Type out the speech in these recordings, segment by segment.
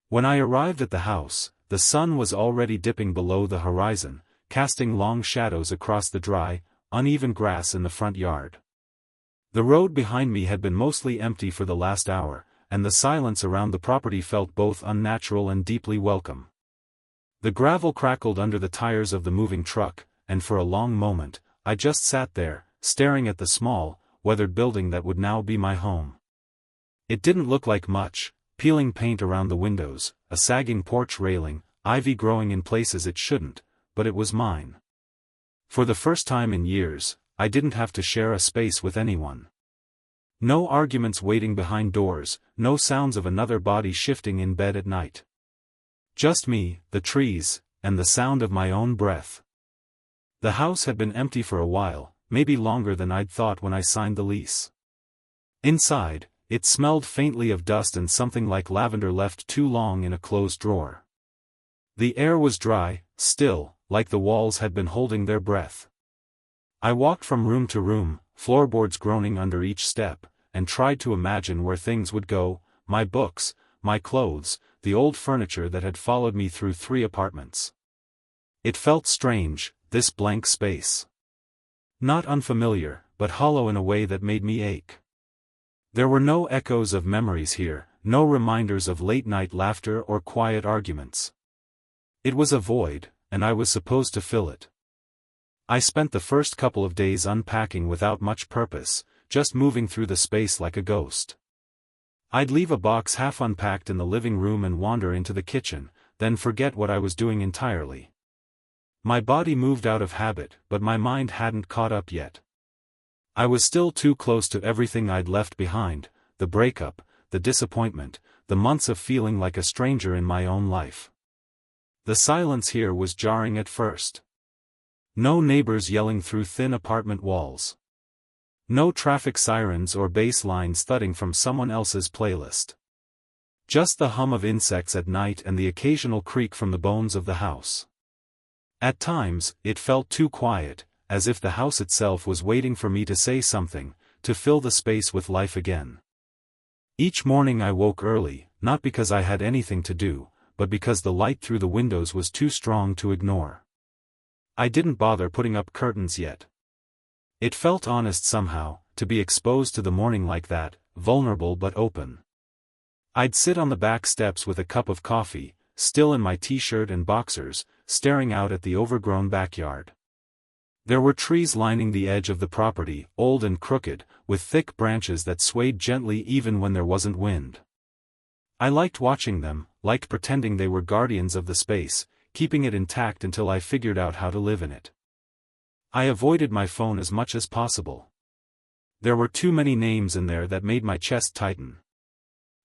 When I arrived at the house, the sun was already dipping below the horizon, casting long shadows across the dry, uneven grass in the front yard. The road behind me had been mostly empty for the last hour, and the silence around the property felt both unnatural and deeply welcome. The gravel crackled under the tires of the moving truck, and for a long moment, I just sat there, staring at the small, weathered building that would now be my home. It didn't look like much: peeling paint around the windows, a sagging porch railing, ivy growing in places it shouldn't, but it was mine. For the first time in years, I didn't have to share a space with anyone. No arguments waiting behind doors, no sounds of another body shifting in bed at night. Just me, the trees, and the sound of my own breath. The house had been empty for a while, maybe longer than I'd thought when I signed the lease. Inside, it smelled faintly of dust and something like lavender left too long in a closed drawer. The air was dry, still, like the walls had been holding their breath. I walked from room to room, floorboards groaning under each step, and tried to imagine where things would go: my books, my clothes, the old furniture that had followed me through 3 apartments. It felt strange, this blank space. Not unfamiliar, but hollow in a way that made me ache. There were no echoes of memories here, no reminders of late-night laughter or quiet arguments. It was a void, and I was supposed to fill it. I spent the first couple of days unpacking without much purpose, just moving through the space like a ghost. I'd leave a box half unpacked in the living room and wander into the kitchen, then forget what I was doing entirely. My body moved out of habit, but my mind hadn't caught up yet. I was still too close to everything I'd left behind: the breakup, the disappointment, the months of feeling like a stranger in my own life. The silence here was jarring at first. No neighbors yelling through thin apartment walls. No traffic sirens or bass lines thudding from someone else's playlist. Just the hum of insects at night and the occasional creak from the bones of the house. At times, it felt too quiet, as if the house itself was waiting for me to say something, to fill the space with life again. Each morning I woke early, not because I had anything to do, but because the light through the windows was too strong to ignore. I didn't bother putting up curtains yet. It felt honest somehow, to be exposed to the morning like that, vulnerable but open. I'd sit on the back steps with a cup of coffee, still in my t-shirt and boxers, staring out at the overgrown backyard. There were trees lining the edge of the property, old and crooked, with thick branches that swayed gently even when there wasn't wind. I liked watching them, liked pretending they were guardians of the space, keeping it intact until I figured out how to live in it. I avoided my phone as much as possible. There were too many names in there that made my chest tighten.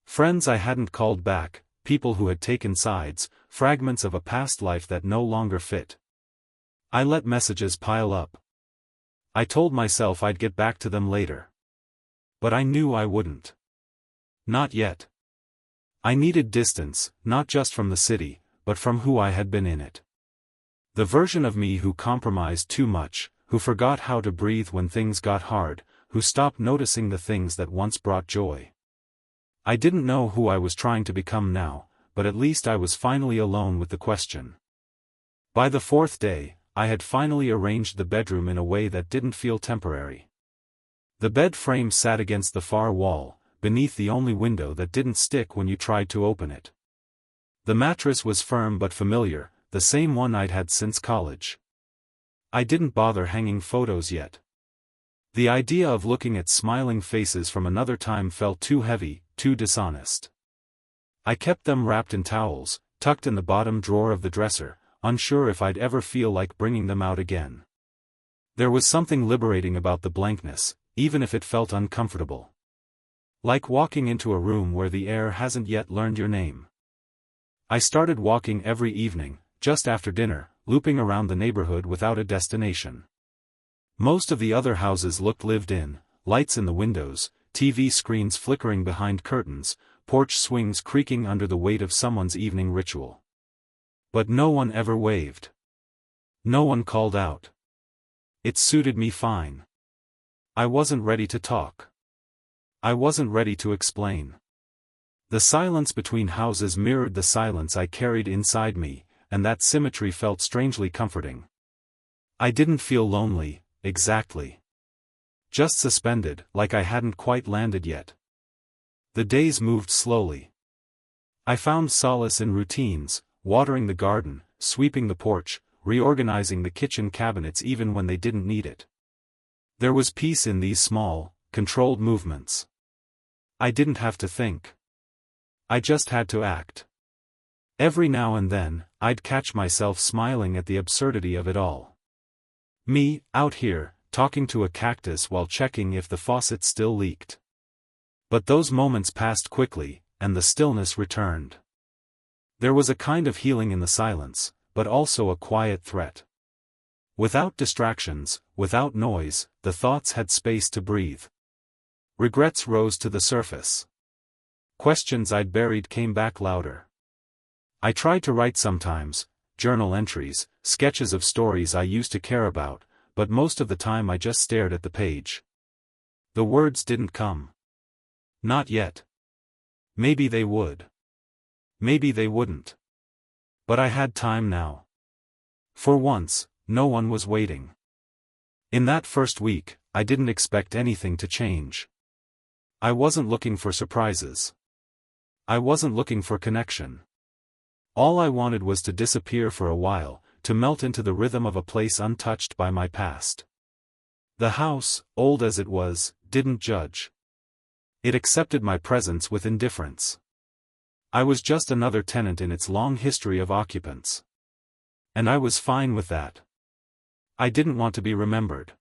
Friends I hadn't called back, people who had taken sides, fragments of a past life that no longer fit. I let messages pile up. I told myself I'd get back to them later. But I knew I wouldn't. Not yet. I needed distance, not just from the city, but from who I had been in it. The version of me who compromised too much, who forgot how to breathe when things got hard, who stopped noticing the things that once brought joy. I didn't know who I was trying to become now, but at least I was finally alone with the question. By the 4th day, I had finally arranged the bedroom in a way that didn't feel temporary. The bed frame sat against the far wall, beneath the only window that didn't stick when you tried to open it. The mattress was firm but familiar, the same one I'd had since college. I didn't bother hanging photos yet. The idea of looking at smiling faces from another time felt too heavy, too dishonest. I kept them wrapped in towels, tucked in the bottom drawer of the dresser, unsure if I'd ever feel like bringing them out again. There was something liberating about the blankness, even if it felt uncomfortable. Like walking into a room where the air hasn't yet learned your name. I started walking every evening, just after dinner, looping around the neighborhood without a destination. Most of the other houses looked lived in, lights in the windows, TV screens flickering behind curtains, porch swings creaking under the weight of someone's evening ritual. But no one ever waved. No one called out. It suited me fine. I wasn't ready to talk. I wasn't ready to explain. The silence between houses mirrored the silence I carried inside me, and that symmetry felt strangely comforting. I didn't feel lonely, exactly. Just suspended, like I hadn't quite landed yet. The days moved slowly. I found solace in routines, watering the garden, sweeping the porch, reorganizing the kitchen cabinets even when they didn't need it. There was peace in these small, controlled movements. I didn't have to think. I just had to act. Every now and then, I'd catch myself smiling at the absurdity of it all. Me, out here, talking to a cactus while checking if the faucet still leaked. But those moments passed quickly, and the stillness returned. There was a kind of healing in the silence, but also a quiet threat. Without distractions, without noise, the thoughts had space to breathe. Regrets rose to the surface. Questions I'd buried came back louder. I tried to write sometimes, journal entries, sketches of stories I used to care about, but most of the time I just stared at the page. The words didn't come. Not yet. Maybe they would. Maybe they wouldn't. But I had time now. For once, no one was waiting. In that first week, I didn't expect anything to change. I wasn't looking for surprises. I wasn't looking for connection. All I wanted was to disappear for a while, to melt into the rhythm of a place untouched by my past. The house, old as it was, didn't judge. It accepted my presence with indifference. I was just another tenant in its long history of occupants. And I was fine with that. I didn't want to be remembered.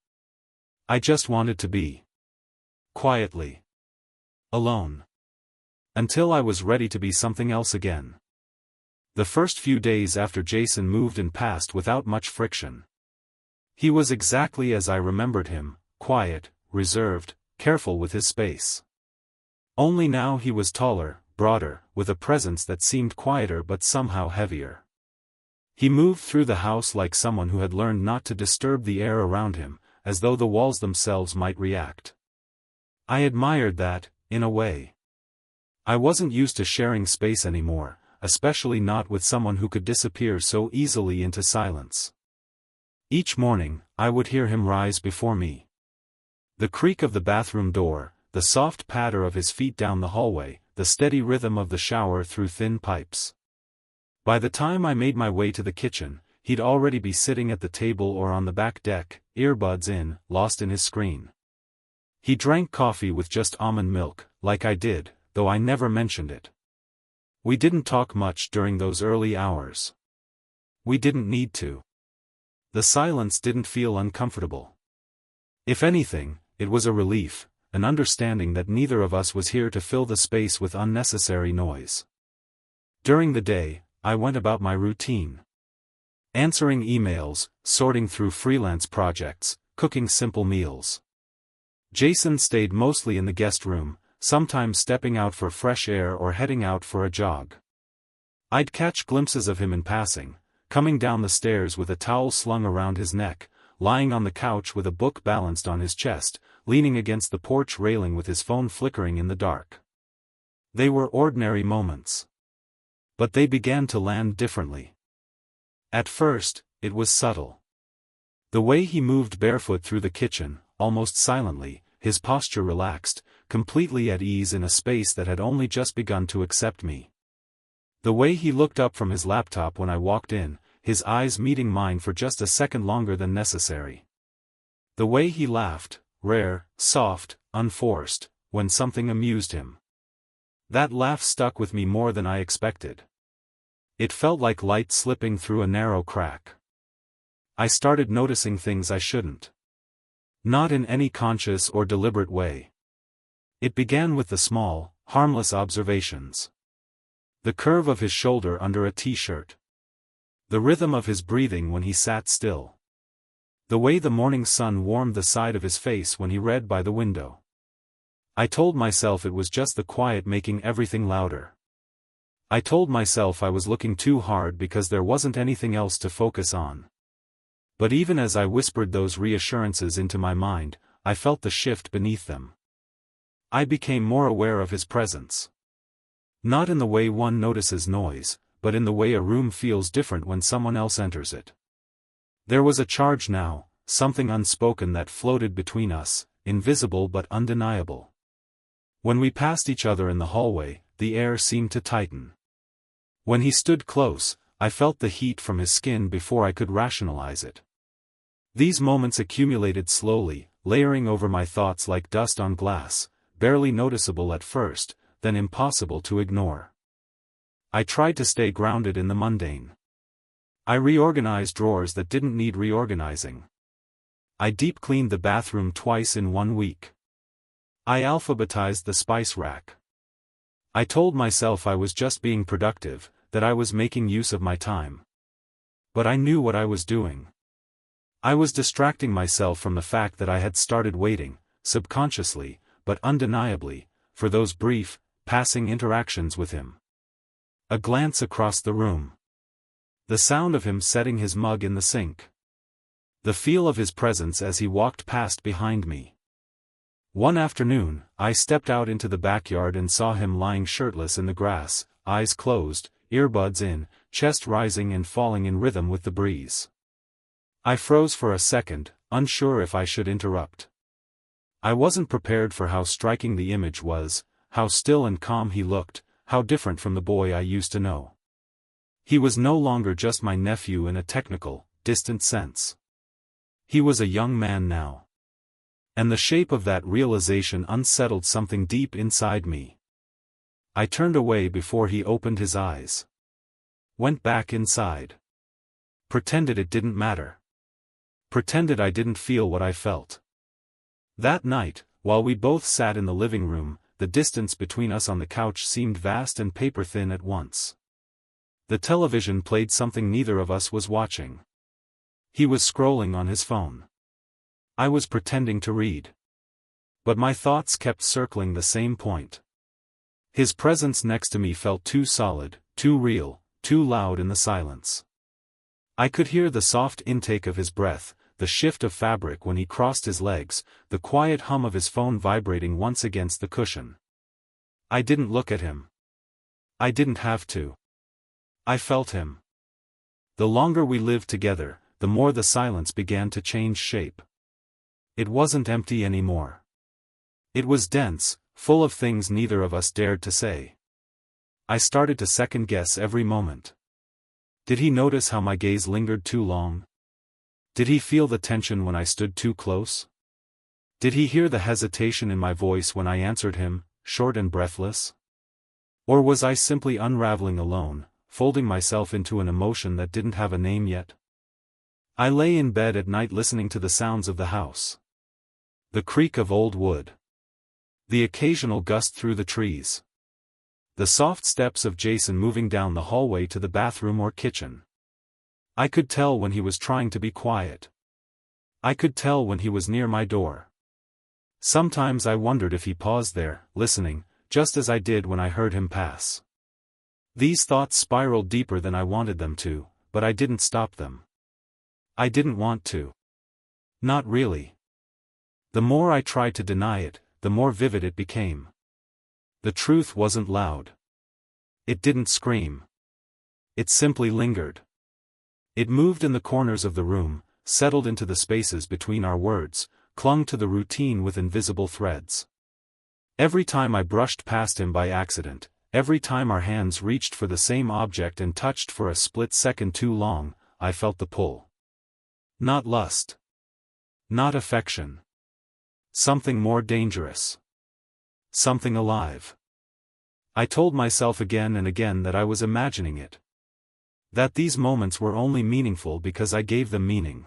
I just wanted to be. Quietly. Alone. Until I was ready to be something else again. The first few days after Jason moved in passed without much friction. He was exactly as I remembered him, quiet, reserved, careful with his space. Only now he was taller, broader, with a presence that seemed quieter but somehow heavier. He moved through the house like someone who had learned not to disturb the air around him, as though the walls themselves might react. I admired that, in a way. I wasn't used to sharing space anymore, especially not with someone who could disappear so easily into silence. Each morning, I would hear him rise before me. The creak of the bathroom door, the soft patter of his feet down the hallway, the steady rhythm of the shower through thin pipes. By the time I made my way to the kitchen, he'd already be sitting at the table or on the back deck, earbuds in, lost in his screen. He drank coffee with just almond milk, like I did, though I never mentioned it. We didn't talk much during those early hours. We didn't need to. The silence didn't feel uncomfortable. If anything, it was a relief, an understanding that neither of us was here to fill the space with unnecessary noise. During the day, I went about my routine. Answering emails, sorting through freelance projects, cooking simple meals. Jason stayed mostly in the guest room, sometimes stepping out for fresh air or heading out for a jog. I'd catch glimpses of him in passing, coming down the stairs with a towel slung around his neck, lying on the couch with a book balanced on his chest, leaning against the porch railing with his phone flickering in the dark. They were ordinary moments. But they began to land differently. At first, it was subtle. The way he moved barefoot through the kitchen, almost silently, his posture relaxed, completely at ease in a space that had only just begun to accept me. The way he looked up from his laptop when I walked in, his eyes meeting mine for just a second longer than necessary. The way he laughed, rare, soft, unforced, when something amused him. That laugh stuck with me more than I expected. It felt like light slipping through a narrow crack. I started noticing things I shouldn't. Not in any conscious or deliberate way. It began with the small, harmless observations. The curve of his shoulder under a t-shirt. The rhythm of his breathing when he sat still. The way the morning sun warmed the side of his face when he read by the window. I told myself it was just the quiet making everything louder. I told myself I was looking too hard because there wasn't anything else to focus on. But even as I whispered those reassurances into my mind, I felt the shift beneath them. I became more aware of his presence. Not in the way one notices noise, but in the way a room feels different when someone else enters it. There was a charge now, something unspoken that floated between us, invisible but undeniable. When we passed each other in the hallway, the air seemed to tighten. When he stood close, I felt the heat from his skin before I could rationalize it. These moments accumulated slowly, layering over my thoughts like dust on glass, barely noticeable at first, then impossible to ignore. I tried to stay grounded in the mundane. I reorganized drawers that didn't need reorganizing. I deep cleaned the bathroom twice in 1 week. I alphabetized the spice rack. I told myself I was just being productive, that I was making use of my time. But I knew what I was doing. I was distracting myself from the fact that I had started waiting, subconsciously, but undeniably, for those brief, passing interactions with him. A glance across the room. The sound of him setting his mug in the sink. The feel of his presence as he walked past behind me. One afternoon, I stepped out into the backyard and saw him lying shirtless in the grass, eyes closed, earbuds in, chest rising and falling in rhythm with the breeze. I froze for a second, unsure if I should interrupt. I wasn't prepared for how striking the image was, how still and calm he looked, how different from the boy I used to know. He was no longer just my nephew in a technical, distant sense. He was a young man now. And the shape of that realization unsettled something deep inside me. I turned away before he opened his eyes. Went back inside. Pretended it didn't matter. Pretended I didn't feel what I felt. That night, while we both sat in the living room, the distance between us on the couch seemed vast and paper-thin at once. The television played something neither of us was watching. He was scrolling on his phone. I was pretending to read. But my thoughts kept circling the same point. His presence next to me felt too solid, too real, too loud in the silence. I could hear the soft intake of his breath, the shift of fabric when he crossed his legs, the quiet hum of his phone vibrating once against the cushion. I didn't look at him. I didn't have to. I felt him. The longer we lived together, the more the silence began to change shape. It wasn't empty anymore. It was dense, full of things neither of us dared to say. I started to second-guess every moment. Did he notice how my gaze lingered too long? Did he feel the tension when I stood too close? Did he hear the hesitation in my voice when I answered him, short and breathless? Or was I simply unraveling alone, folding myself into an emotion that didn't have a name yet? I lay in bed at night listening to the sounds of the house. The creak of old wood. The occasional gust through the trees. The soft steps of Jason moving down the hallway to the bathroom or kitchen. I could tell when he was trying to be quiet. I could tell when he was near my door. Sometimes I wondered if he paused there, listening, just as I did when I heard him pass. These thoughts spiraled deeper than I wanted them to, but I didn't stop them. I didn't want to. Not really. The more I tried to deny it, the more vivid it became. The truth wasn't loud. It didn't scream. It simply lingered. It moved in the corners of the room, settled into the spaces between our words, clung to the routine with invisible threads. Every time I brushed past him by accident, every time our hands reached for the same object and touched for a split second too long, I felt the pull. Not lust. Not affection. Something more dangerous. Something alive. I told myself again and again that I was imagining it. That these moments were only meaningful because I gave them meaning.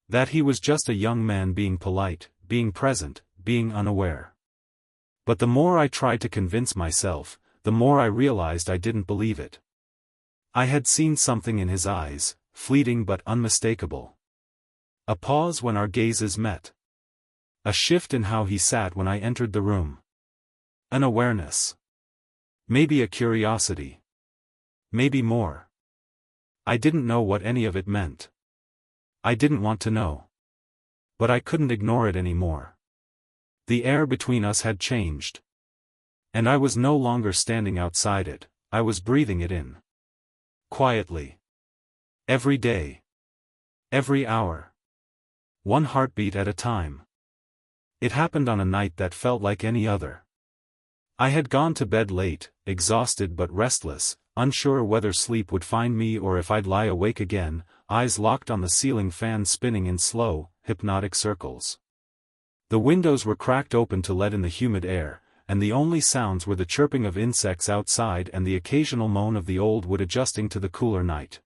That he was just a young man being polite, being present, being unaware. But the more I tried to convince myself, the more I realized I didn't believe it. I had seen something in his eyes, fleeting but unmistakable. A pause when our gazes met. A shift in how he sat when I entered the room. An awareness. Maybe a curiosity. Maybe more. I didn't know what any of it meant. I didn't want to know. But I couldn't ignore it anymore. The air between us had changed. And I was no longer standing outside it, I was breathing it in. Quietly. Every day. Every hour. One heartbeat at a time. It happened on a night that felt like any other. I had gone to bed late, exhausted but restless, unsure whether sleep would find me or if I'd lie awake again, eyes locked on the ceiling fan spinning in slow, hypnotic circles. The windows were cracked open to let in the humid air, and the only sounds were the chirping of insects outside and the occasional moan of the old wood adjusting to the cooler night.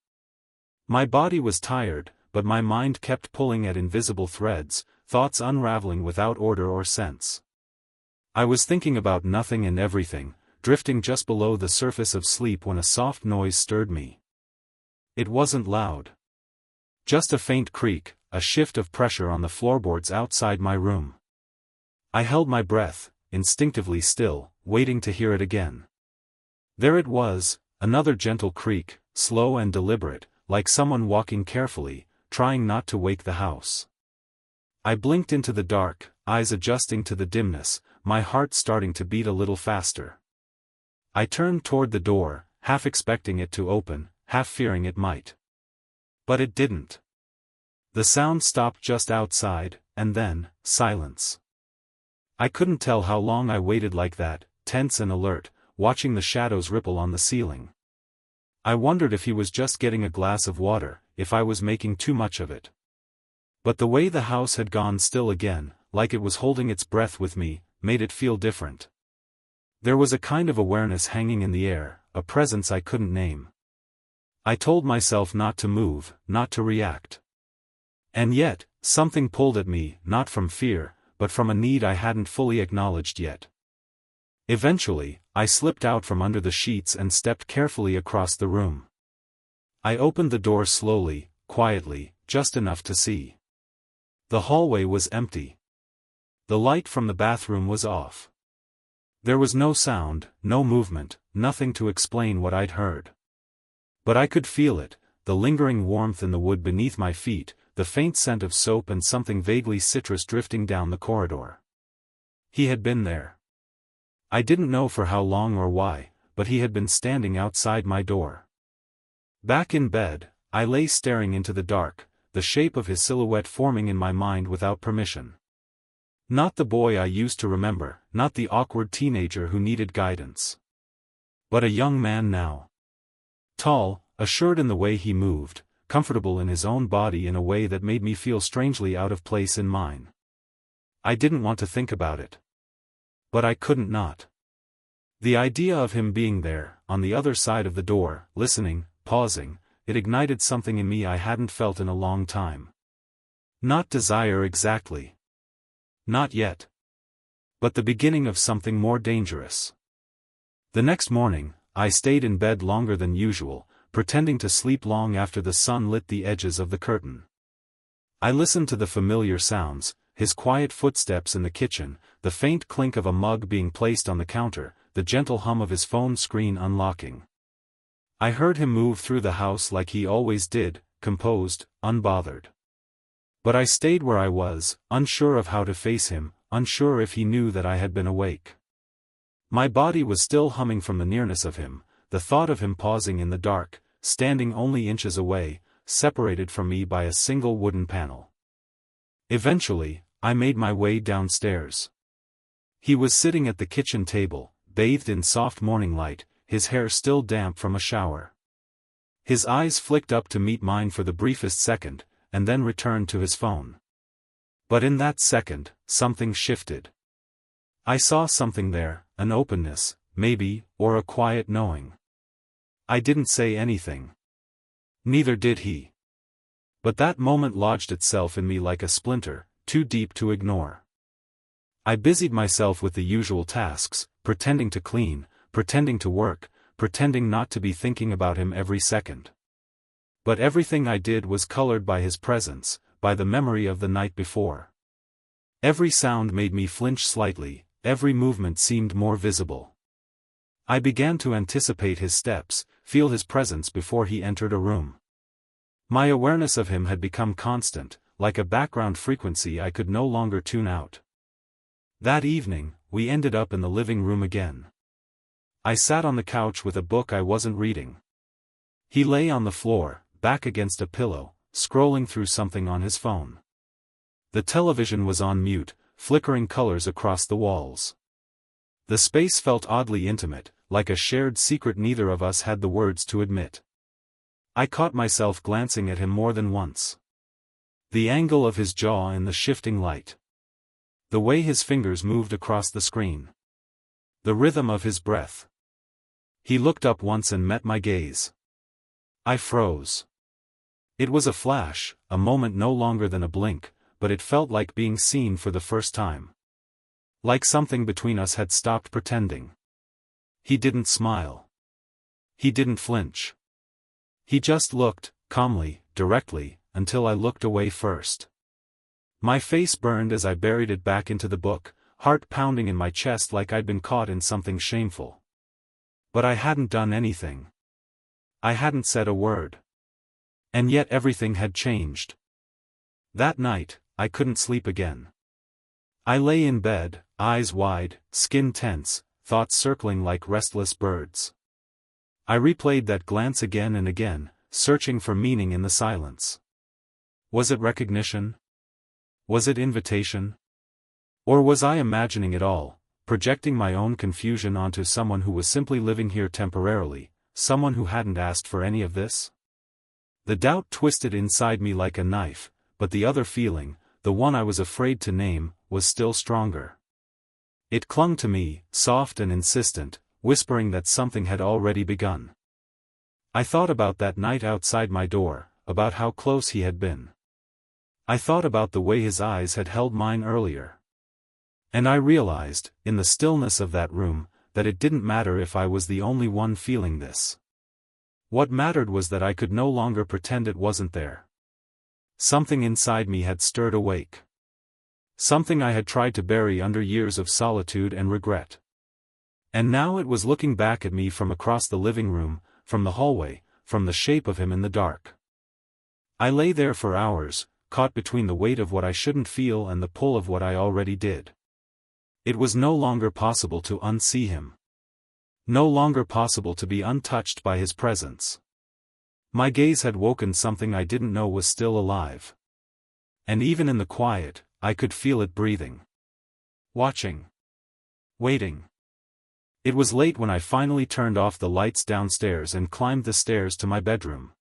My body was tired, but my mind kept pulling at invisible threads, thoughts unraveling without order or sense. I was thinking about nothing and everything, drifting just below the surface of sleep when a soft noise stirred me. It wasn't loud. Just a faint creak, a shift of pressure on the floorboards outside my room. I held my breath, instinctively still, waiting to hear it again. There it was, another gentle creak, slow and deliberate, like someone walking carefully, trying not to wake the house. I blinked into the dark, eyes adjusting to the dimness, my heart starting to beat a little faster. I turned toward the door, half expecting it to open, half fearing it might. But it didn't. The sound stopped just outside, and then, silence. I couldn't tell how long I waited like that, tense and alert, watching the shadows ripple on the ceiling. I wondered if he was just getting a glass of water, if I was making too much of it. But the way the house had gone still again, like it was holding its breath with me, made it feel different. There was a kind of awareness hanging in the air, a presence I couldn't name. I told myself not to move, not to react. And yet, something pulled at me, not from fear, but from a need I hadn't fully acknowledged yet. Eventually, I slipped out from under the sheets and stepped carefully across the room. I opened the door slowly, quietly, just enough to see. The hallway was empty. The light from the bathroom was off. There was no sound, no movement, nothing to explain what I'd heard. But I could feel it, the lingering warmth in the wood beneath my feet, the faint scent of soap and something vaguely citrus drifting down the corridor. He had been there. I didn't know for how long or why, but he had been standing outside my door. Back in bed, I lay staring into the dark, the shape of his silhouette forming in my mind without permission. Not the boy I used to remember, not the awkward teenager who needed guidance. But a young man now. Tall, assured in the way he moved, comfortable in his own body in a way that made me feel strangely out of place in mine. I didn't want to think about it. But I couldn't not. The idea of him being there, on the other side of the door, listening, pausing, it ignited something in me I hadn't felt in a long time. Not desire exactly. Not yet. But the beginning of something more dangerous. The next morning, I stayed in bed longer than usual, pretending to sleep long after the sun lit the edges of the curtain. I listened to the familiar sounds, his quiet footsteps in the kitchen, the faint clink of a mug being placed on the counter, the gentle hum of his phone screen unlocking. I heard him move through the house like he always did, composed, unbothered. But I stayed where I was, unsure of how to face him, unsure if he knew that I had been awake. My body was still humming from the nearness of him, the thought of him pausing in the dark, standing only inches away, separated from me by a single wooden panel. Eventually, I made my way downstairs. He was sitting at the kitchen table, bathed in soft morning light, his hair still damp from a shower. His eyes flicked up to meet mine for the briefest second, and then returned to his phone. But in that second, something shifted. I saw something there, an openness, maybe, or a quiet knowing. I didn't say anything. Neither did he. But that moment lodged itself in me like a splinter, too deep to ignore. I busied myself with the usual tasks, pretending to clean, pretending to work, pretending not to be thinking about him every second. But everything I did was colored by his presence, by the memory of the night before. Every sound made me flinch slightly, every movement seemed more visible. I began to anticipate his steps, feel his presence before he entered a room. My awareness of him had become constant, like a background frequency I could no longer tune out. That evening, we ended up in the living room again. I sat on the couch with a book I wasn't reading. He lay on the floor, back against a pillow, scrolling through something on his phone. The television was on mute, flickering colors across the walls. The space felt oddly intimate, like a shared secret neither of us had the words to admit. I caught myself glancing at him more than once. The angle of his jaw in the shifting light. The way his fingers moved across the screen. The rhythm of his breath. He looked up once and met my gaze. I froze. It was a flash, a moment no longer than a blink, but it felt like being seen for the first time. Like something between us had stopped pretending. He didn't smile. He didn't flinch. He just looked, calmly, directly, until I looked away first. My face burned as I buried it back into the book, heart pounding in my chest like I'd been caught in something shameful. But I hadn't done anything. I hadn't said a word. And yet everything had changed. That night, I couldn't sleep again. I lay in bed, eyes wide, skin tense, thoughts circling like restless birds. I replayed that glance again and again, searching for meaning in the silence. Was it recognition? Was it invitation? Or was I imagining it all, projecting my own confusion onto someone who was simply living here temporarily, someone who hadn't asked for any of this? The doubt twisted inside me like a knife, but the other feeling, the one I was afraid to name, was still stronger. It clung to me, soft and insistent, whispering that something had already begun. I thought about that night outside my door, about how close he had been. I thought about the way his eyes had held mine earlier. And I realized, in the stillness of that room, that it didn't matter if I was the only one feeling this. What mattered was that I could no longer pretend it wasn't there. Something inside me had stirred awake. Something I had tried to bury under years of solitude and regret. And now it was looking back at me from across the living room, from the hallway, from the shape of him in the dark. I lay there for hours, caught between the weight of what I shouldn't feel and the pull of what I already did. It was no longer possible to unsee him. No longer possible to be untouched by his presence. My gaze had woken something I didn't know was still alive. And even in the quiet, I could feel it breathing. Watching. Waiting. It was late when I finally turned off the lights downstairs and climbed the stairs to my bedroom.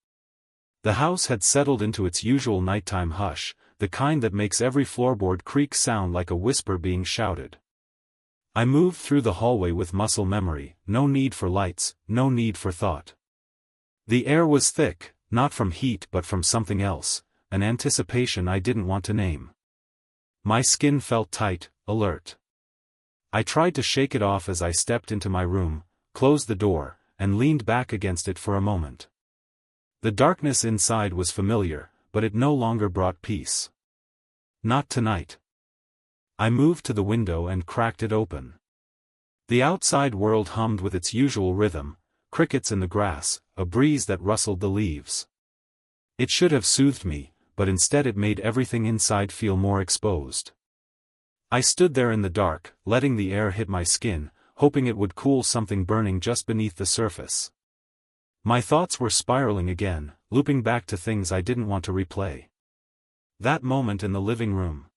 The house had settled into its usual nighttime hush, the kind that makes every floorboard creak sound like a whisper being shouted. I moved through the hallway with muscle memory, no need for lights, no need for thought. The air was thick, not from heat but from something else, an anticipation I didn't want to name. My skin felt tight, alert. I tried to shake it off as I stepped into my room, closed the door, and leaned back against it for a moment. The darkness inside was familiar, but it no longer brought peace. Not tonight. I moved to the window and cracked it open. The outside world hummed with its usual rhythm, crickets in the grass, a breeze that rustled the leaves. It should have soothed me, but instead it made everything inside feel more exposed. I stood there in the dark, letting the air hit my skin, hoping it would cool something burning just beneath the surface. My thoughts were spiraling again, looping back to things I didn't want to replay. That moment in the living room.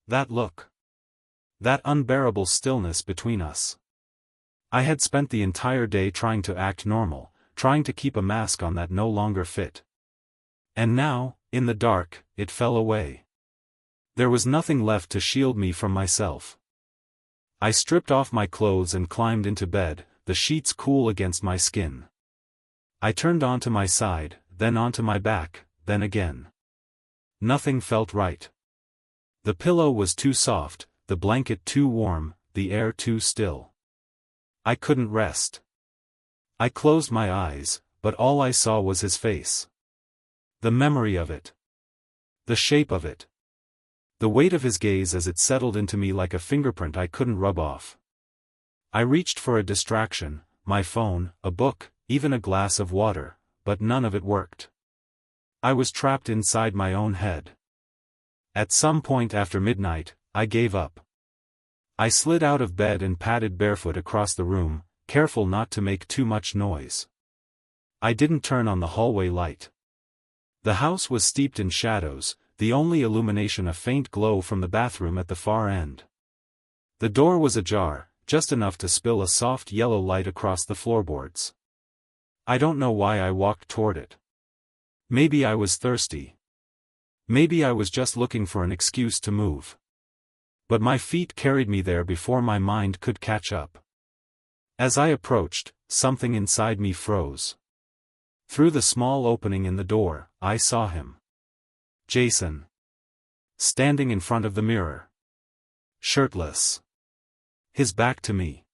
That look. That unbearable stillness between us. I had spent the entire day trying to act normal, trying to keep a mask on that no longer fit. And now, in the dark, it fell away. There was nothing left to shield me from myself. I stripped off my clothes and climbed into bed, the sheets cool against my skin. I turned onto my side, then onto my back, then again. Nothing felt right. The pillow was too soft, the blanket too warm, the air too still. I couldn't rest. I closed my eyes, but all I saw was his face. The memory of it. The shape of it. The weight of his gaze as it settled into me like a fingerprint I couldn't rub off. I reached for a distraction, my phone, a book, even a glass of water, but none of it worked. I was trapped inside my own head. At some point after midnight, I gave up. I slid out of bed and padded barefoot across the room, careful not to make too much noise. I didn't turn on the hallway light. The house was steeped in shadows, the only illumination a faint glow from the bathroom at the far end. The door was ajar, just enough to spill a soft yellow light across the floorboards. I don't know why I walked toward it. Maybe I was thirsty. Maybe I was just looking for an excuse to move. But my feet carried me there before my mind could catch up. As I approached, something inside me froze. Through the small opening in the door, I saw him. Jason. Standing in front of the mirror. Shirtless. His back to me.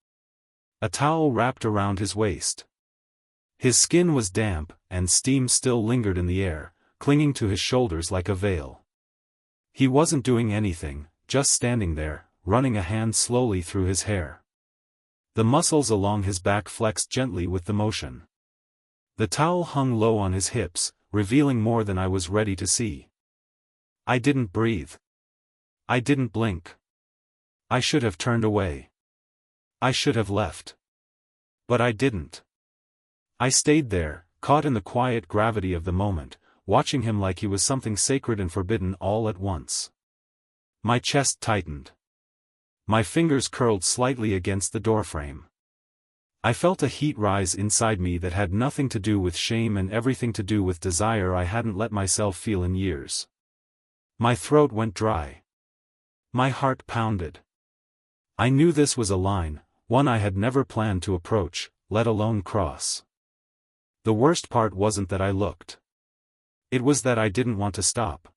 A towel wrapped around his waist. His skin was damp, and steam still lingered in the air, clinging to his shoulders like a veil. He wasn't doing anything, just standing there, running a hand slowly through his hair. The muscles along his back flexed gently with the motion. The towel hung low on his hips, revealing more than I was ready to see. I didn't breathe. I didn't blink. I should have turned away. I should have left. But I didn't. I stayed there, caught in the quiet gravity of the moment, watching him like he was something sacred and forbidden all at once. My chest tightened. My fingers curled slightly against the doorframe. I felt a heat rise inside me that had nothing to do with shame and everything to do with desire I hadn't let myself feel in years. My throat went dry. My heart pounded. I knew this was a line, one I had never planned to approach, let alone cross. The worst part wasn't that I looked. It was that I didn't want to stop.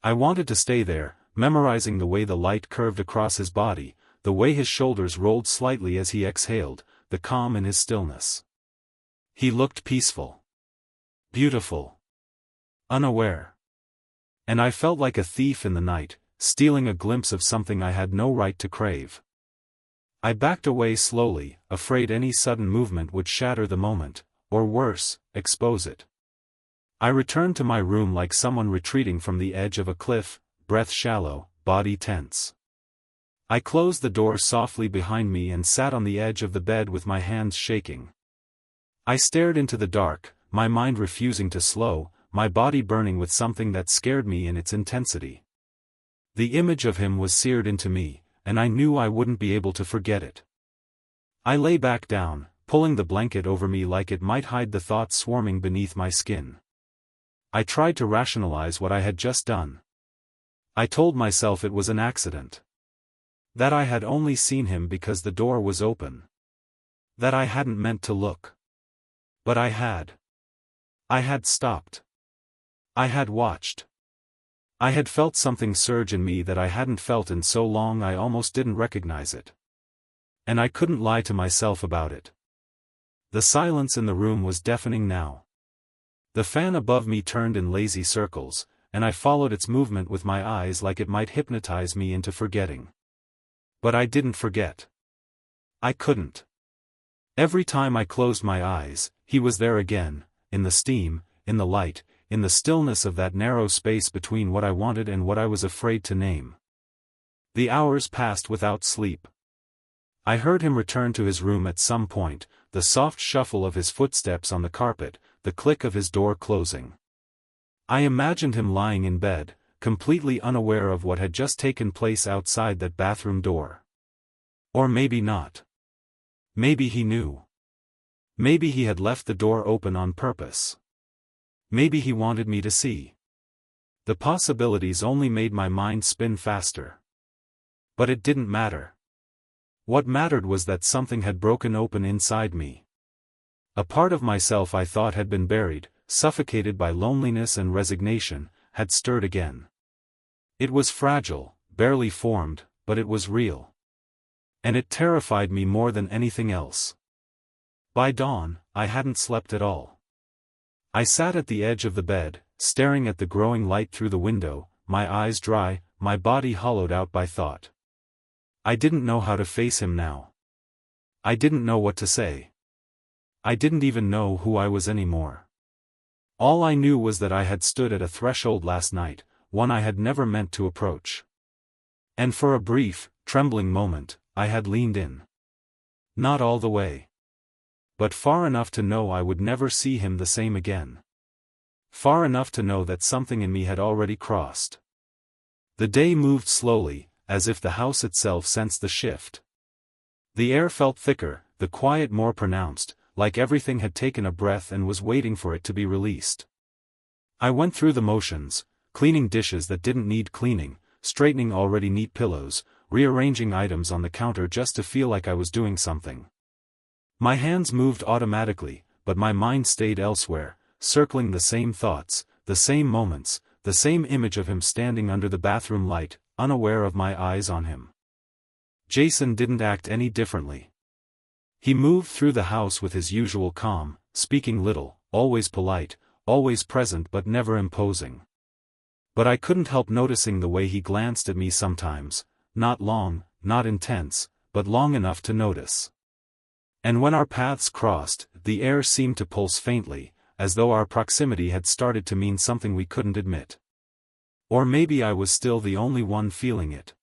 I wanted to stay there, memorizing the way the light curved across his body, the way his shoulders rolled slightly as he exhaled, the calm in his stillness. He looked peaceful. Beautiful. Unaware. And I felt like a thief in the night, stealing a glimpse of something I had no right to crave. I backed away slowly, afraid any sudden movement would shatter the moment, or worse, expose it. I returned to my room like someone retreating from the edge of a cliff, breath shallow, body tense. I closed the door softly behind me and sat on the edge of the bed with my hands shaking. I stared into the dark, my mind refusing to slow, my body burning with something that scared me in its intensity. The image of him was seared into me, and I knew I wouldn't be able to forget it. I lay back down, pulling the blanket over me like it might hide the thoughts swarming beneath my skin. I tried to rationalize what I had just done. I told myself it was an accident. That I had only seen him because the door was open. That I hadn't meant to look. But I had. I had stopped. I had watched. I had felt something surge in me that I hadn't felt in so long I almost didn't recognize it. And I couldn't lie to myself about it. The silence in the room was deafening now. The fan above me turned in lazy circles, and I followed its movement with my eyes like it might hypnotize me into forgetting. But I didn't forget. I couldn't. Every time I closed my eyes, he was there again, in the steam, in the light, in the stillness of that narrow space between what I wanted and what I was afraid to name. The hours passed without sleep. I heard him return to his room at some point, the soft shuffle of his footsteps on the carpet, the click of his door closing. I imagined him lying in bed, completely unaware of what had just taken place outside that bathroom door. Or maybe not. Maybe he knew. Maybe he had left the door open on purpose. Maybe he wanted me to see. The possibilities only made my mind spin faster. But it didn't matter. What mattered was that something had broken open inside me. A part of myself I thought had been buried, suffocated by loneliness and resignation, had stirred again. It was fragile, barely formed, but it was real. And it terrified me more than anything else. By dawn, I hadn't slept at all. I sat at the edge of the bed, staring at the growing light through the window, my eyes dry, my body hollowed out by thought. I didn't know how to face him now. I didn't know what to say. I didn't even know who I was anymore. All I knew was that I had stood at a threshold last night, one I had never meant to approach. And for a brief, trembling moment, I had leaned in. Not all the way. but far enough to know I would never see him the same again. Far enough to know that something in me had already crossed. The day moved slowly, as if the house itself sensed the shift. The air felt thicker, the quiet more pronounced, like everything had taken a breath and was waiting for it to be released. I went through the motions, cleaning dishes that didn't need cleaning, straightening already neat pillows, rearranging items on the counter just to feel like I was doing something. My hands moved automatically, but my mind stayed elsewhere, circling the same thoughts, the same moments, the same image of him standing under the bathroom light, unaware of my eyes on him. Jason didn't act any differently. He moved through the house with his usual calm, speaking little, always polite, always present but never imposing. But I couldn't help noticing the way he glanced at me sometimes, not long, not intense, but long enough to notice. And when our paths crossed, the air seemed to pulse faintly, as though our proximity had started to mean something we couldn't admit. Or maybe I was still the only one feeling it.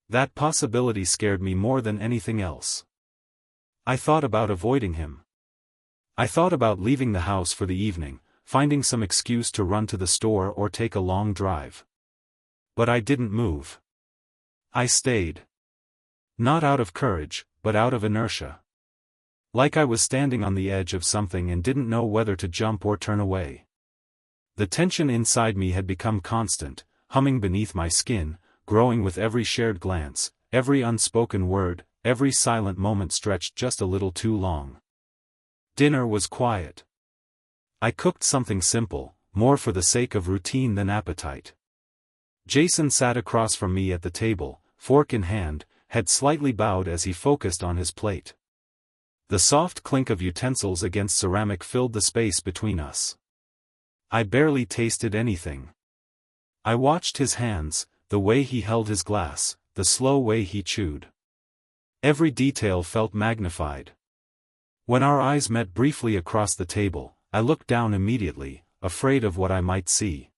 That possibility scared me more than anything else. I thought about avoiding him. I thought about leaving the house for the evening, finding some excuse to run to the store or take a long drive. But I didn't move. I stayed. Not out of courage, but out of inertia. Like I was standing on the edge of something and didn't know whether to jump or turn away. The tension inside me had become constant, humming beneath my skin, growing with every shared glance, every unspoken word, every silent moment stretched just a little too long. Dinner was quiet. I cooked something simple, more for the sake of routine than appetite. Jason sat across from me at the table, fork in hand, head slightly bowed as he focused on his plate. The soft clink of utensils against ceramic filled the space between us. I barely tasted anything. I watched his hands, the way he held his glass, the slow way he chewed. Every detail felt magnified. When our eyes met briefly across the table, I looked down immediately, afraid of what I might see.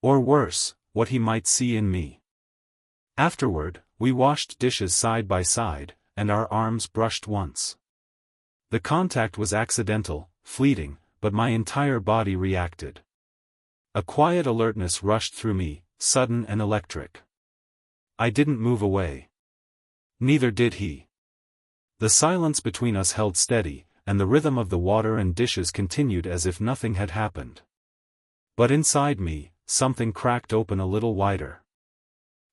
Or worse, what he might see in me. Afterward, we washed dishes side by side, and our arms brushed once. The contact was accidental, fleeting, but my entire body reacted. A quiet alertness rushed through me, sudden and electric. I didn't move away. Neither did he. The silence between us held steady, and the rhythm of the water and dishes continued as if nothing had happened. But inside me, something cracked open a little wider.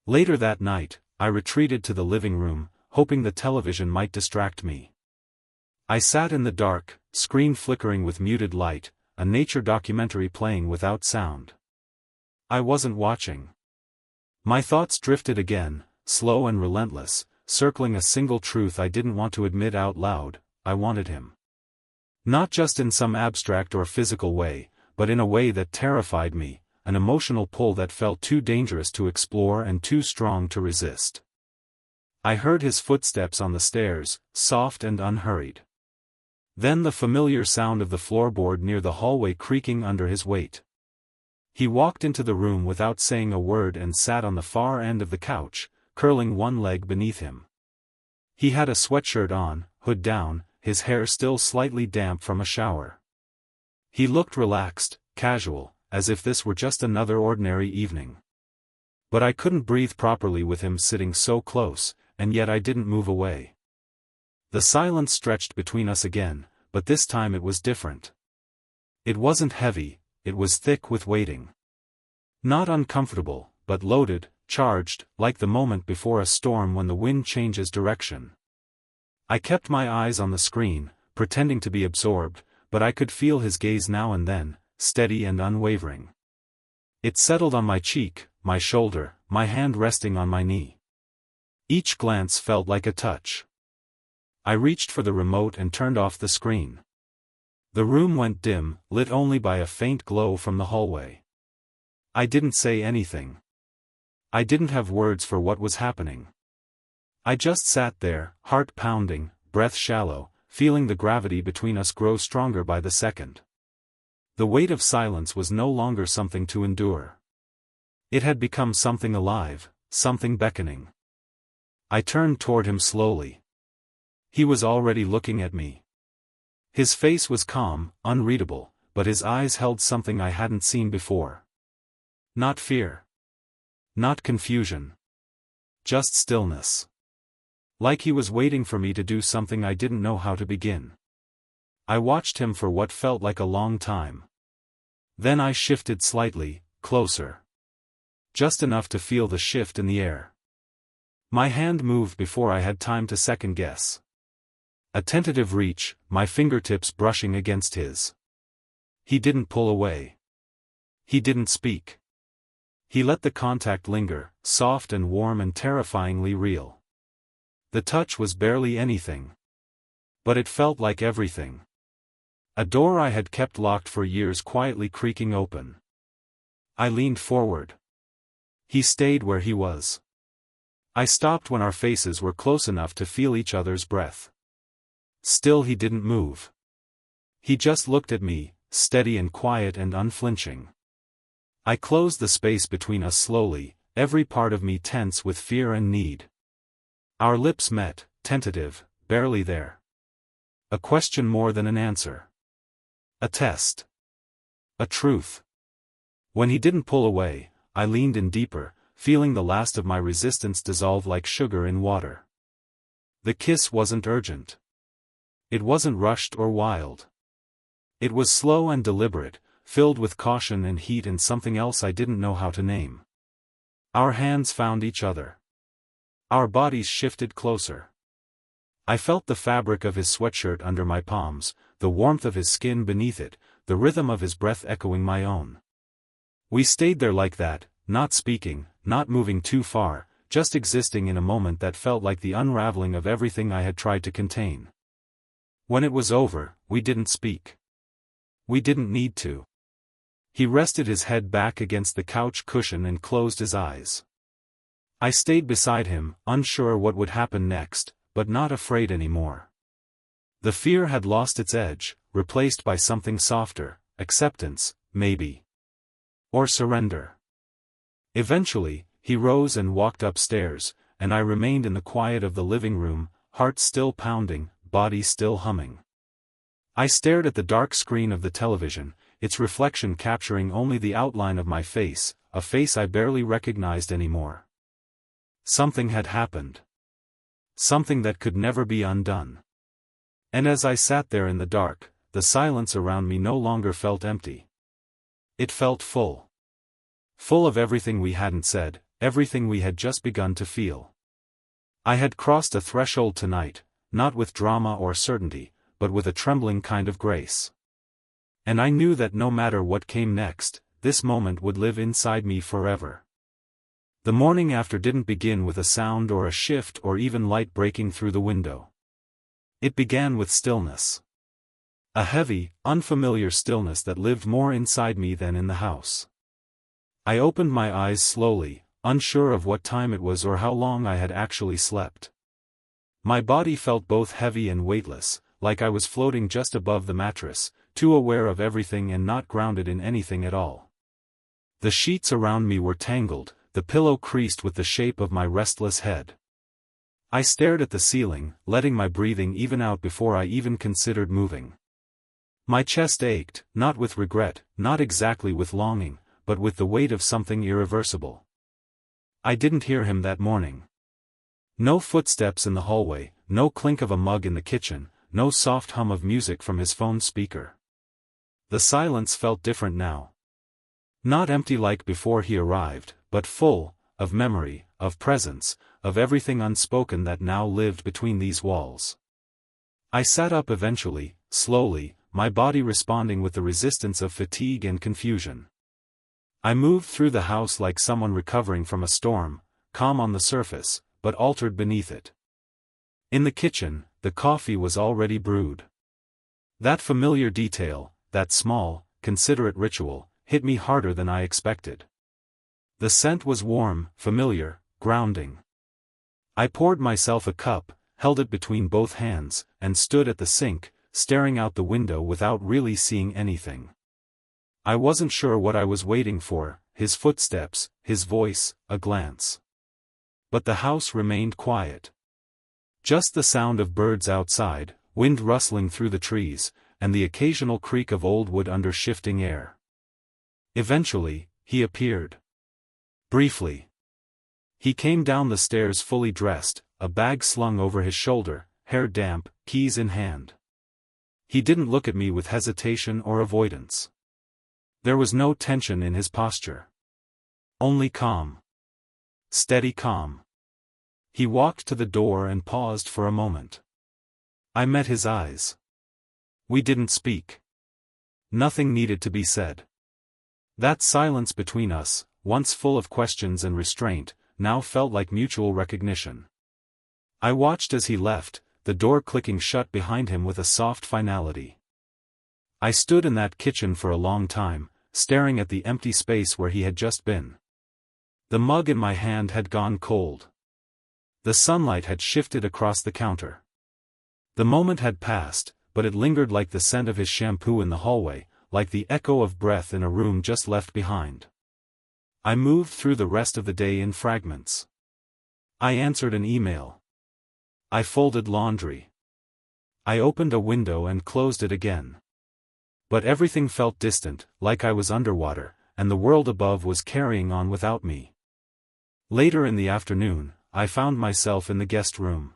Later that night, I retreated to the living room, hoping the television might distract me. I sat in the dark, screen flickering with muted light, a nature documentary playing without sound. I wasn't watching. My thoughts drifted again, slow and relentless, circling a single truth I didn't want to admit out loud: I wanted him. Not just in some abstract or physical way, but in a way that terrified me, an emotional pull that felt too dangerous to explore and too strong to resist. I heard his footsteps on the stairs, soft and unhurried. Then the familiar sound of the floorboard near the hallway creaking under his weight. He walked into the room without saying a word and sat on the far end of the couch, curling one leg beneath him. He had a sweatshirt on, hood down, his hair still slightly damp from a shower. He looked relaxed, casual, as if this were just another ordinary evening. But I couldn't breathe properly with him sitting so close, and yet I didn't move away. The silence stretched between us again, but this time it was different. It wasn't heavy, it was thick with waiting. Not uncomfortable, but loaded, charged, like the moment before a storm when the wind changes direction. I kept my eyes on the screen, pretending to be absorbed, but I could feel his gaze now and then, steady and unwavering. It settled on my cheek, my shoulder, my hand resting on my knee. Each glance felt like a touch. I reached for the remote and turned off the screen. The room went dim, lit only by a faint glow from the hallway. I didn't say anything. I didn't have words for what was happening. I just sat there, heart pounding, breath shallow, feeling the gravity between us grow stronger by the second. The weight of silence was no longer something to endure. It had become something alive, something beckoning. I turned toward him slowly. He was already looking at me. His face was calm, unreadable, but his eyes held something I hadn't seen before. Not fear. Not confusion. Just stillness. Like he was waiting for me to do something I didn't know how to begin. I watched him for what felt like a long time. Then I shifted slightly, closer. Just enough to feel the shift in the air. My hand moved before I had time to second guess. A tentative reach, my fingertips brushing against his. He didn't pull away. He didn't speak. He let the contact linger, soft and warm and terrifyingly real. The touch was barely anything. But it felt like everything. A door I had kept locked for years quietly creaking open. I leaned forward. He stayed where he was. I stopped when our faces were close enough to feel each other's breath. Still he didn't move. He just looked at me, steady and quiet and unflinching. I closed the space between us slowly, every part of me tense with fear and need. Our lips met, tentative, barely there. A question more than an answer. A test. A truth. When he didn't pull away, I leaned in deeper, feeling the last of my resistance dissolve like sugar in water. The kiss wasn't urgent. It wasn't rushed or wild. It was slow and deliberate, filled with caution and heat and something else I didn't know how to name. Our hands found each other. Our bodies shifted closer. I felt the fabric of his sweatshirt under my palms, the warmth of his skin beneath it, the rhythm of his breath echoing my own. We stayed there like that, not speaking, not moving too far, just existing in a moment that felt like the unraveling of everything I had tried to contain. When it was over, we didn't speak. We didn't need to. He rested his head back against the couch cushion and closed his eyes. I stayed beside him, unsure what would happen next, but not afraid anymore. The fear had lost its edge, replaced by something softer, acceptance, maybe. Or surrender. Eventually, he rose and walked upstairs, and I remained in the quiet of the living room, heart still pounding, body still humming. I stared at the dark screen of the television, its reflection capturing only the outline of my face, a face I barely recognized anymore. Something had happened. Something that could never be undone. And as I sat there in the dark, the silence around me no longer felt empty. It felt full. Full of everything we hadn't said, everything we had just begun to feel. I had crossed a threshold tonight, not with drama or certainty, but with a trembling kind of grace. And I knew that no matter what came next, this moment would live inside me forever. The morning after didn't begin with a sound or a shift or even light breaking through the window. It began with stillness. A heavy, unfamiliar stillness that lived more inside me than in the house. I opened my eyes slowly, unsure of what time it was or how long I had actually slept. My body felt both heavy and weightless, like I was floating just above the mattress, too aware of everything and not grounded in anything at all. The sheets around me were tangled, the pillow creased with the shape of my restless head. I stared at the ceiling, letting my breathing even out before I even considered moving. My chest ached, not with regret, not exactly with longing, but with the weight of something irreversible. I didn't hear him that morning. No footsteps in the hallway, no clink of a mug in the kitchen, no soft hum of music from his phone speaker. The silence felt different now. Not empty like before he arrived, but full, of memory, of presence, of everything unspoken that now lived between these walls. I sat up eventually, slowly, my body responding with the resistance of fatigue and confusion. I moved through the house like someone recovering from a storm, calm on the surface, but altered beneath it. In the kitchen, the coffee was already brewed. That familiar detail, that small, considerate ritual, hit me harder than I expected. The scent was warm, familiar, grounding. I poured myself a cup, held it between both hands, and stood at the sink, staring out the window without really seeing anything. I wasn't sure what I was waiting for, his footsteps, his voice, a glance. But the house remained quiet. Just the sound of birds outside, wind rustling through the trees, and the occasional creak of old wood under shifting air. Eventually, he appeared. Briefly. He came down the stairs fully dressed, a bag slung over his shoulder, hair damp, keys in hand. He didn't look at me with hesitation or avoidance. There was no tension in his posture. Only calm. Steady calm. He walked to the door and paused for a moment. I met his eyes. We didn't speak. Nothing needed to be said. That silence between us, once full of questions and restraint, now felt like mutual recognition. I watched as he left, the door clicking shut behind him with a soft finality. I stood in that kitchen for a long time, staring at the empty space where he had just been. The mug in my hand had gone cold. The sunlight had shifted across the counter. The moment had passed, but it lingered like the scent of his shampoo in the hallway, like the echo of breath in a room just left behind. I moved through the rest of the day in fragments. I answered an email. I folded laundry. I opened a window and closed it again. But everything felt distant, like I was underwater, and the world above was carrying on without me. Later in the afternoon, I found myself in the guest room.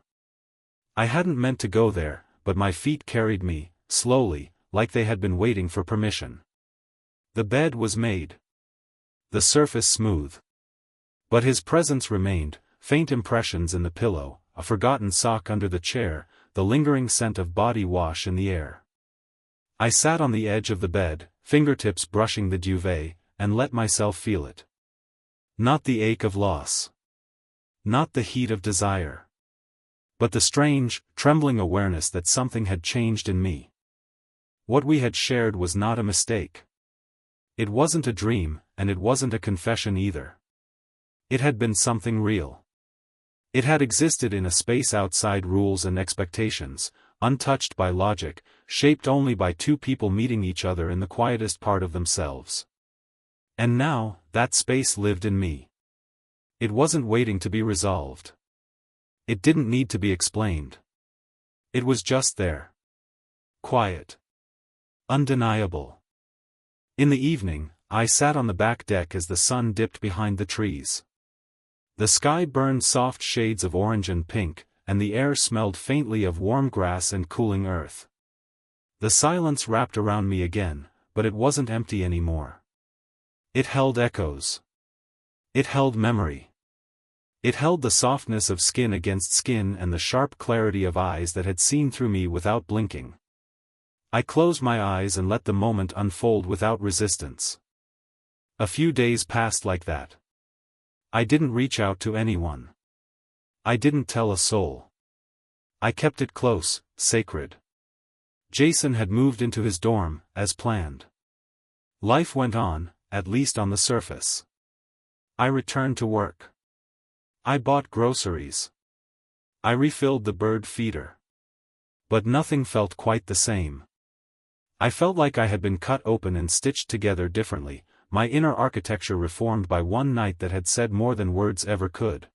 I hadn't meant to go there, but my feet carried me, slowly, like they had been waiting for permission. The bed was made. The surface smooth. But his presence remained, faint impressions in the pillow, a forgotten sock under the chair, the lingering scent of body wash in the air. I sat on the edge of the bed, fingertips brushing the duvet, and let myself feel it. Not the ache of loss. Not the heat of desire. But the strange, trembling awareness that something had changed in me. What we had shared was not a mistake. It wasn't a dream, and it wasn't a confession either. It had been something real. It had existed in a space outside rules and expectations, untouched by logic, shaped only by two people meeting each other in the quietest part of themselves. And now, that space lived in me. It wasn't waiting to be resolved. It didn't need to be explained. It was just there. Quiet. Undeniable. In the evening, I sat on the back deck as the sun dipped behind the trees. The sky burned soft shades of orange and pink, and the air smelled faintly of warm grass and cooling earth. The silence wrapped around me again, but it wasn't empty anymore. It held echoes. It held memory. It held the softness of skin against skin and the sharp clarity of eyes that had seen through me without blinking. I closed my eyes and let the moment unfold without resistance. A few days passed like that. I didn't reach out to anyone. I didn't tell a soul. I kept it close, sacred. Jason had moved into his dorm, as planned. Life went on, at least on the surface. I returned to work. I bought groceries. I refilled the bird feeder. But nothing felt quite the same. I felt like I had been cut open and stitched together differently, my inner architecture reformed by one night that had said more than words ever could.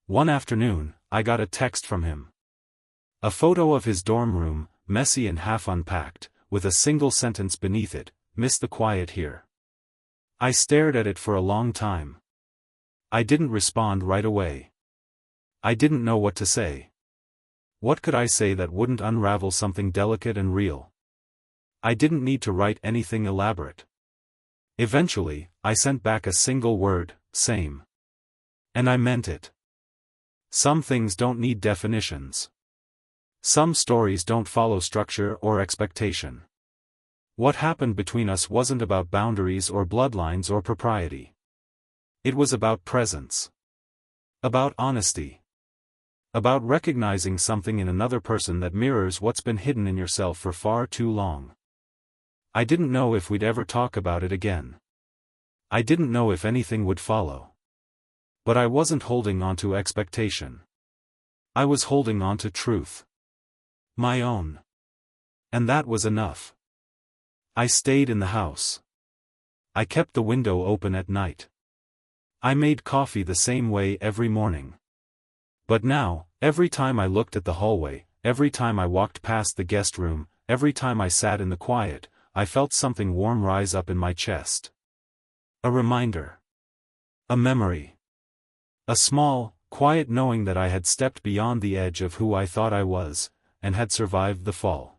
One afternoon, I got a text from him. A photo of his dorm room, messy and half unpacked, with a single sentence beneath it, "Miss the quiet here." I stared at it for a long time. I didn't respond right away. I didn't know what to say. What could I say that wouldn't unravel something delicate and real? I didn't need to write anything elaborate. Eventually, I sent back a single word, "Same." And I meant it. Some things don't need definitions. Some stories don't follow structure or expectation. What happened between us wasn't about boundaries or bloodlines or propriety. It was about presence. About honesty. About recognizing something in another person that mirrors what's been hidden in yourself for far too long. I didn't know if we'd ever talk about it again. I didn't know if anything would follow. But I wasn't holding on to expectation. I was holding on to truth. My own. And that was enough. I stayed in the house. I kept the window open at night. I made coffee the same way every morning. But now, every time I looked at the hallway, every time I walked past the guest room, every time I sat in the quiet, I felt something warm rise up in my chest. A reminder. A memory. A small, quiet knowing that I had stepped beyond the edge of who I thought I was, and had survived the fall.